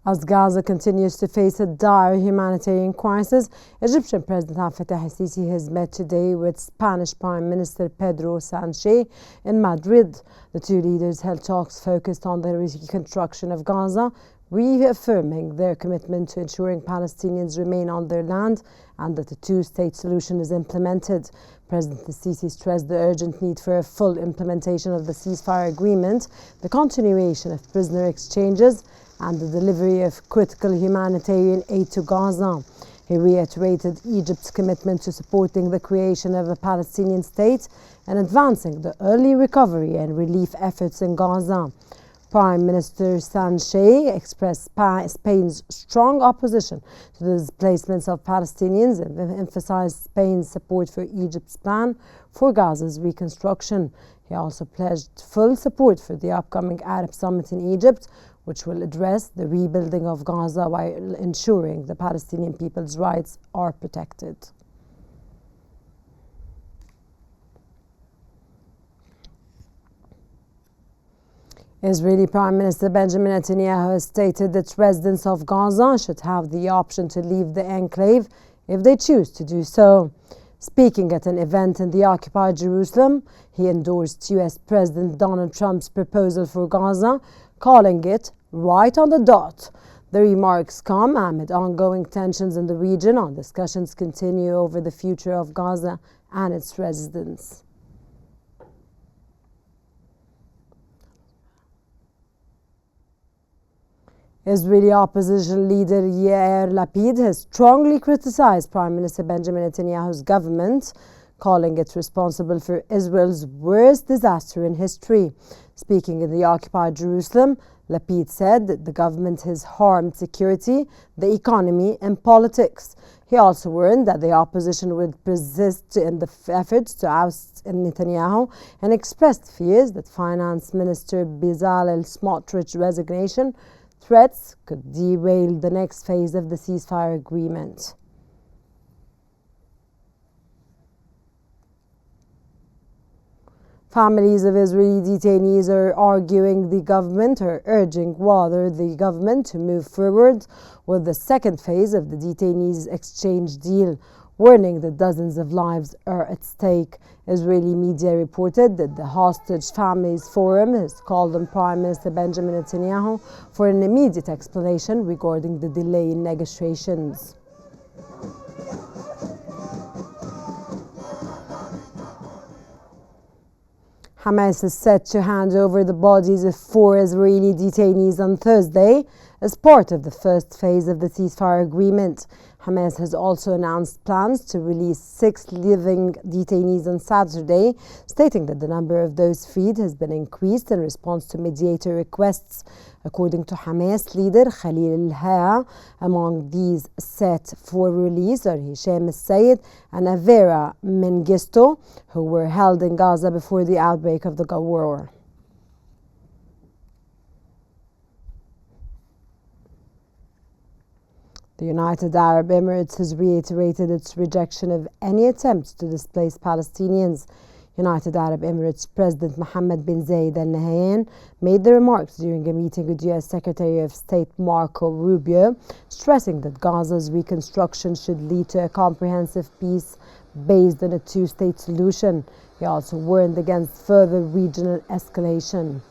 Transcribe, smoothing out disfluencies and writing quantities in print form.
As Gaza continues to face a dire humanitarian crisis, Egyptian President Abdel Fattah el-Sisi has met today with Spanish Prime Minister Pedro Sanchez in Madrid. The two leaders held talks focused on the reconstruction of Gaza, reaffirming their commitment to ensuring Palestinians remain on their land and that the two-state solution is implemented. President el-Sisi stressed the urgent need for a full implementation of the ceasefire agreement, the continuation of prisoner exchanges, and the delivery of critical humanitarian aid to Gaza. He reiterated Egypt's commitment to supporting the creation of a Palestinian state and advancing the early recovery and relief efforts in Gaza. Prime Minister Sanchez expressed Spain's strong opposition to the displacements of Palestinians and emphasized Spain's support for Egypt's plan for Gaza's reconstruction. He also pledged full support for the upcoming Arab Summit in Egypt, which will address the rebuilding of Gaza while ensuring the Palestinian people's rights are protected. Israeli Prime Minister Benjamin Netanyahu has stated that residents of Gaza should have the option to leave the enclave if they choose to do so. Speaking at an event in the occupied Jerusalem, he endorsed U.S. President Donald Trump's proposal for Gaza, calling it right on the dot. The remarks come amid ongoing tensions in the region as discussions continue over the future of Gaza and its residents. Israeli opposition leader Yair Lapid has strongly criticized Prime Minister Benjamin Netanyahu's government, calling it responsible for Israel's worst disaster in history. Speaking in the occupied Jerusalem, Lapid said that the government has harmed security, the economy, and politics. He also warned that the opposition would persist in the efforts to oust Netanyahu and expressed fears that Finance Minister Bezalel Smotrich's resignation threats could derail the next phase of the ceasefire agreement. Families of Israeli detainees are urging the government to move forward with the second phase of the detainees exchange deal, warning that dozens of lives are at stake. Israeli media reported that the Hostage Families Forum has called on Prime Minister Benjamin Netanyahu for an immediate explanation regarding the delay in negotiations. Hamas is set to hand over the bodies of 4 Israeli detainees on Thursday as part of the first phase of the ceasefire agreement. Hamas has also announced plans to release 6 living detainees on Saturday, stating that the number of those freed has been increased in response to mediator requests. According to Hamas leader Khalil al-Haya, among these set for release are Hisham al-Sayed and Avera Mengistu, who were held in Gaza before the outbreak of the war. The United Arab Emirates has reiterated its rejection of any attempts to displace Palestinians. United Arab Emirates President Mohammed bin Zayed Al Nahyan made the remarks during a meeting with U.S. Secretary of State Marco Rubio, stressing that Gaza's reconstruction should lead to a comprehensive peace based on a two-state solution. He also warned against further regional escalation.